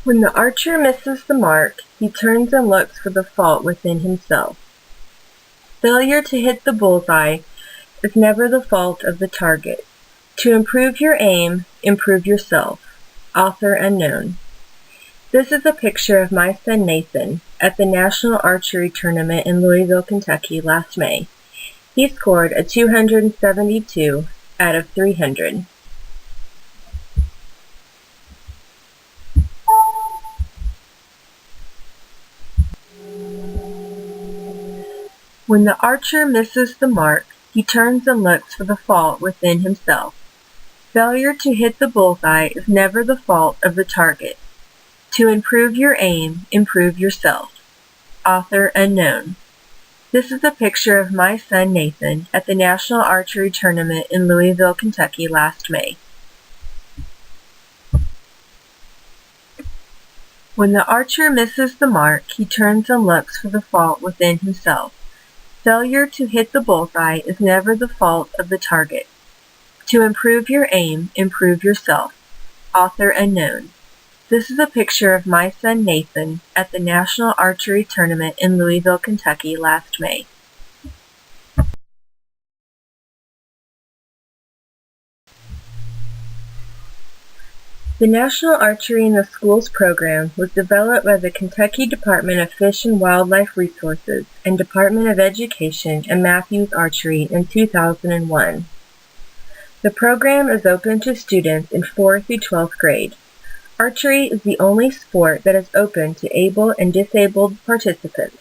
When the archer misses the mark, he turns and looks for the fault within himself. Failure to hit the bullseye is never the fault of the target. To improve your aim, improve yourself. Author unknown. This is a picture of my son Nathan at the National Archery Tournament in Louisville, Kentucky last May. He scored a 272 out of 300. When the archer misses the mark, he turns and looks for the fault within himself. Failure to hit the bullseye is never the fault of the target. To improve your aim, improve yourself. Author unknown. This is a picture of my son Nathan at the National Archery Tournament in Louisville, Kentucky last May. When the archer misses the mark, he turns and looks for the fault within himself. Failure to hit the bullseye is never the fault of the target. To improve your aim, improve yourself. Author unknown. This is a picture of my son Nathan at the National Archery Tournament in Louisville, Kentucky last May. The National Archery in the Schools program was developed by the Kentucky Department of Fish and Wildlife Resources and Department of Education and Matthews Archery in 2001. The program is open to students in 4th through 12th grade. Archery is the only sport that is open to able and disabled participants.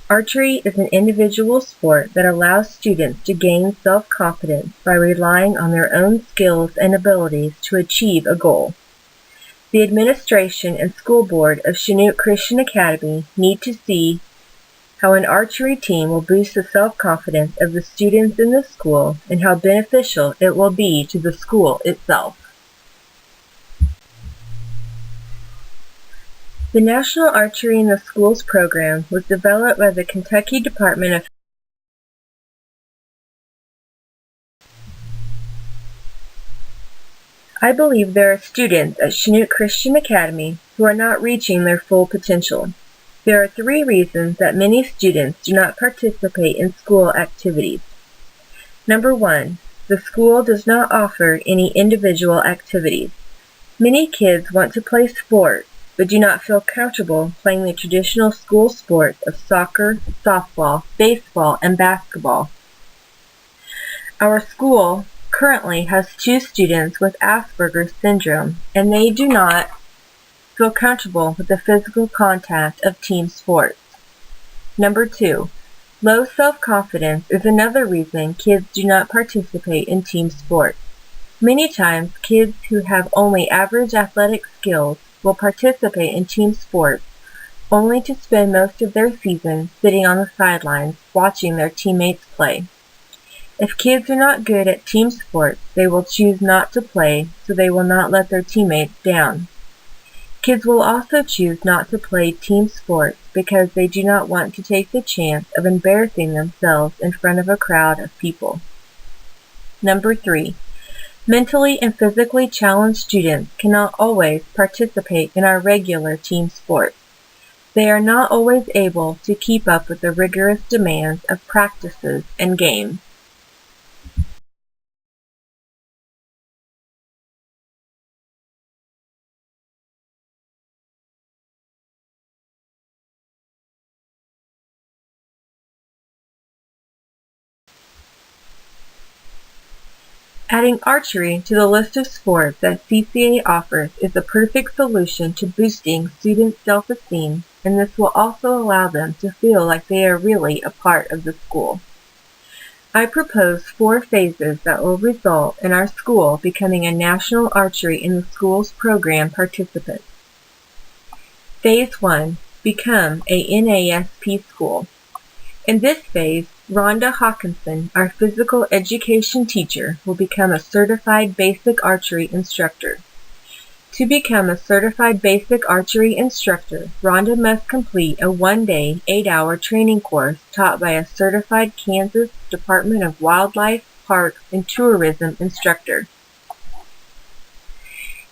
Archery is an individual sport that allows students to gain self-confidence by relying on their own skills and abilities to achieve a goal. The administration and school board of Chanute Christian Academy need to see how an archery team will boost the self-confidence of the students in the school and how beneficial it will be to the school itself. The National Archery in the Schools program was developed by the Kentucky Department of I believe there are students at Chanute Christian Academy who are not reaching their full potential. There are 3 reasons that many students do not participate in school activities. Number 1, the school does not offer any individual activities. Many kids want to play sports, but do not feel comfortable playing the traditional school sports of soccer, softball, baseball, and basketball. Our school currently has 2 students with Asperger's syndrome, and they do not feel comfortable with the physical contact of team sports. Number 2, low self-confidence is another reason kids do not participate in team sports. Many times, kids who have only average athletic skills will participate in team sports only to spend most of their season sitting on the sidelines watching their teammates play. If kids are not good at team sports, they will choose not to play, so they will not let their teammates down. Kids will also choose not to play team sports because they do not want to take the chance of embarrassing themselves in front of a crowd of people. Number 3, mentally and physically challenged students cannot always participate in our regular team sports. They are not always able to keep up with the rigorous demands of practices and games. Adding archery to the list of sports that CCA offers is a perfect solution to boosting students' self-esteem, and this will also allow them to feel like they are really a part of the school. I propose 4 phases that will result in our school becoming a National Archery in the Schools program participant. Phase 1, become a NASP school. In this phase, Rhonda Hawkinson, our physical education teacher, will become a certified basic archery instructor. To become a certified basic archery instructor, Rhonda must complete a 1-day, 8-hour training course taught by a certified Kansas Department of Wildlife, Parks, and Tourism instructor.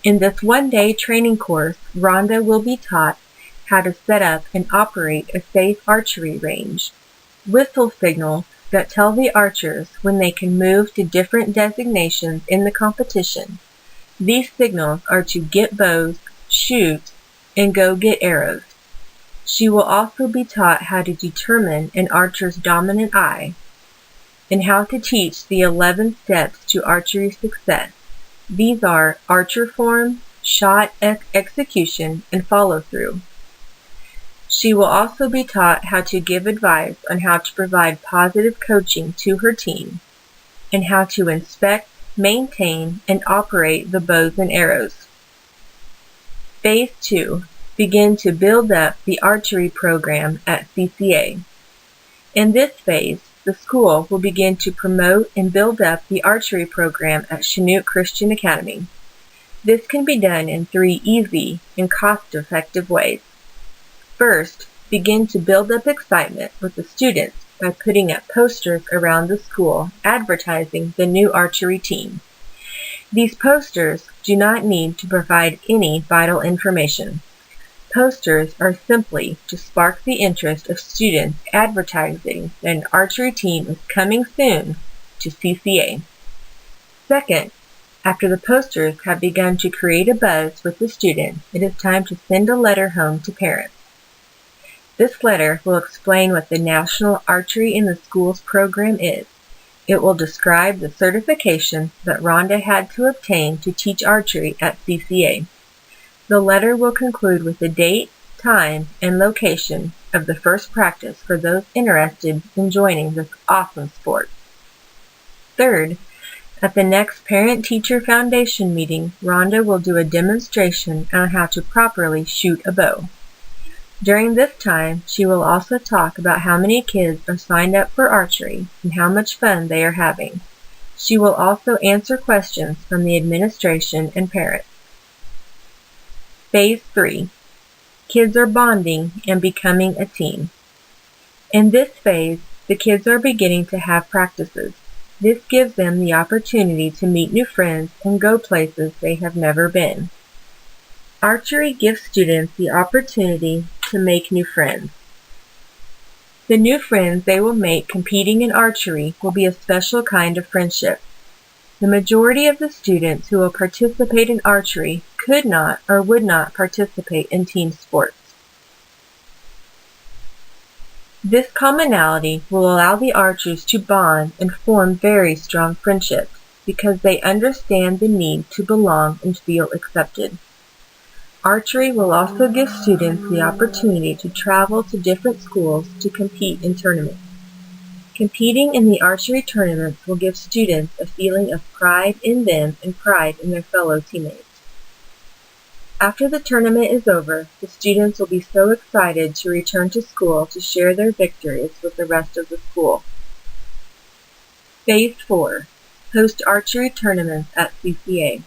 In this one-day training course, Rhonda will be taught how to set up and operate a safe archery range. Whistle signals that tell the archers when they can move to different designations in the competition. These signals are to get bows, shoot, and go get arrows. She will also be taught how to determine an archer's dominant eye and how to teach the 11 steps to archery success. These are archer form, shot execution, and follow-through. She will also be taught how to give advice on how to provide positive coaching to her team and how to inspect, maintain, and operate the bows and arrows. Phase 2. Begin to build up the archery program at CCA. In this phase, the school will begin to promote and build up the archery program at Chanute Christian Academy. This can be done in 3 easy and cost-effective ways. First, begin to build up excitement with the students by putting up posters around the school advertising the new archery team. These posters do not need to provide any vital information. Posters are simply to spark the interest of students advertising that an archery team is coming soon to CCA. Second, after the posters have begun to create a buzz with the students, it is time to send a letter home to parents. This letter will explain what the National Archery in the Schools program is. It will describe the certification that Rhonda had to obtain to teach archery at CCA. The letter will conclude with the date, time, and location of the first practice for those interested in joining this awesome sport. Third, at the next Parent-Teacher Foundation meeting, Rhonda will do a demonstration on how to properly shoot a bow. During this time, she will also talk about how many kids are signed up for archery and how much fun they are having. She will also answer questions from the administration and parents. Phase 3. Kids are bonding and becoming a team. In this phase, the kids are beginning to have practices. This gives them the opportunity to meet new friends and go places they have never been. Archery gives students the opportunity to make new friends. The new friends they will make competing in archery will be a special kind of friendship. The majority of the students who will participate in archery could not or would not participate in team sports. This commonality will allow the archers to bond and form very strong friendships because they understand the need to belong and feel accepted. Archery will also give students the opportunity to travel to different schools to compete in tournaments. Competing in the archery tournaments will give students a feeling of pride in them and pride in their fellow teammates. After the tournament is over, the students will be so excited to return to school to share their victories with the rest of the school. Phase 4. Host archery tournaments at CCA.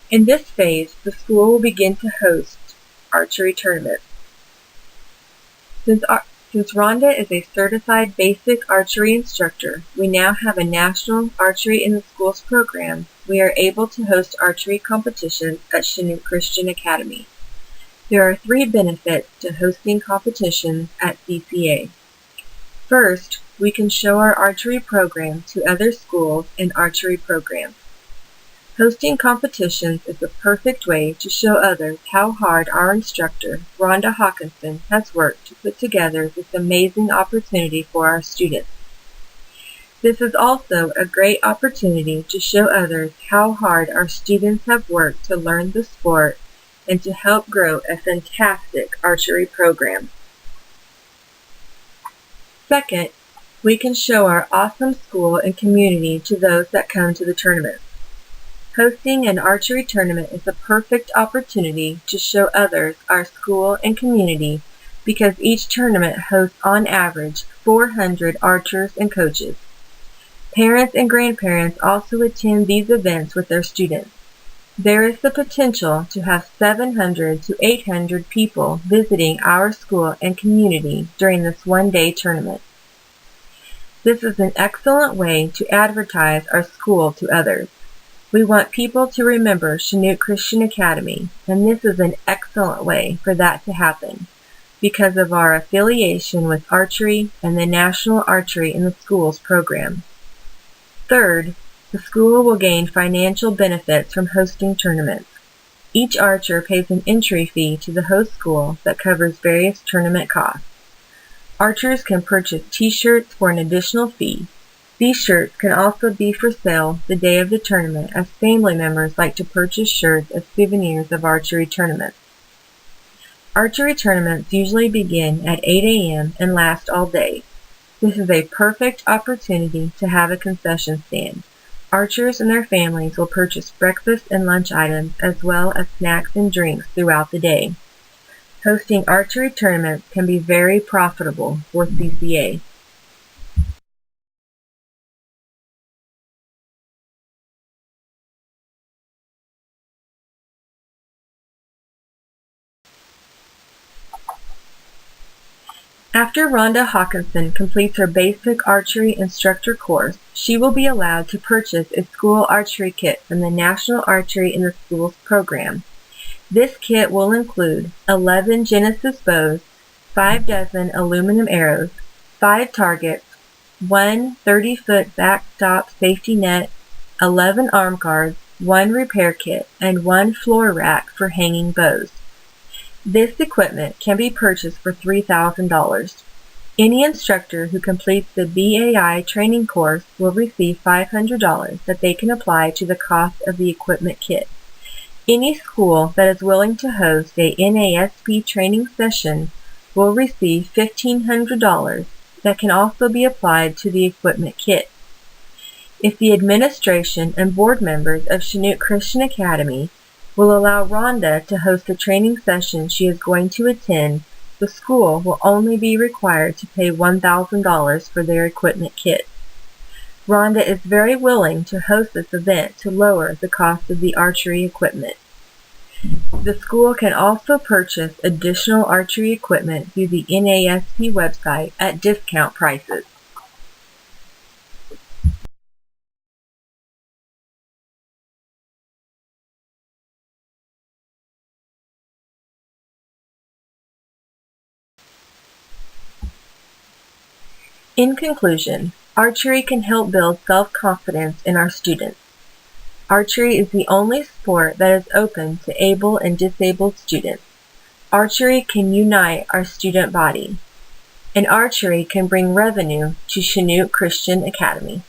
In this phase, the school will begin to host archery tournaments. Since Rhonda is a certified basic archery instructor, we now have a National Archery in the Schools program. We are able to host archery competitions at Chanute Christian Academy. There are 3 benefits to hosting competitions at CCA. First, we can show our archery program to other schools and archery programs. Hosting competitions is the perfect way to show others how hard our instructor, Rhonda Hawkinson, has worked to put together this amazing opportunity for our students. This is also a great opportunity to show others how hard our students have worked to learn the sport and to help grow a fantastic archery program. Second, we can show our awesome school and community to those that come to the tournament. Hosting an archery tournament is a perfect opportunity to show others our school and community because each tournament hosts on average 400 archers and coaches. Parents and grandparents also attend these events with their students. There is the potential to have 700 to 800 people visiting our school and community during this one-day tournament. This is an excellent way to advertise our school to others. We want people to remember Chanute Christian Academy, and this is an excellent way for that to happen because of our affiliation with Archery and the National Archery in the Schools program. Third, the school will gain financial benefits from hosting tournaments. Each archer pays an entry fee to the host school that covers various tournament costs. Archers can purchase t-shirts for an additional fee. These shirts can also be for sale the day of the tournament, as family members like to purchase shirts as souvenirs of archery tournaments. Archery tournaments usually begin at 8 a.m. and last all day. This is a perfect opportunity to have a concession stand. Archers and their families will purchase breakfast and lunch items as well as snacks and drinks throughout the day. Hosting archery tournaments can be very profitable for CCA. After Rhonda Hawkinson completes her basic archery instructor course, she will be allowed to purchase a school archery kit from the National Archery in the Schools program. This kit will include 11 Genesis bows, 5 dozen aluminum arrows, 5 targets, 1 30-foot backstop safety net, 11 arm guards, 1 repair kit, and 1 floor rack for hanging bows. This equipment can be purchased for $3,000. Any instructor who completes the BAI training course will receive $500 that they can apply to the cost of the equipment kit. Any school that is willing to host a NASP training session will receive $1,500 that can also be applied to the equipment kit. If the administration and board members of Chanute Christian Academy will allow Rhonda to host a training session she is going to attend, the school will only be required to pay $1,000 for their equipment kit. Rhonda is very willing to host this event to lower the cost of the archery equipment. The school can also purchase additional archery equipment through the NASP website at discount prices. In conclusion, archery can help build self-confidence in our students. Archery is the only sport that is open to able and disabled students. Archery can unite our student body, and archery can bring revenue to Chanute Christian Academy.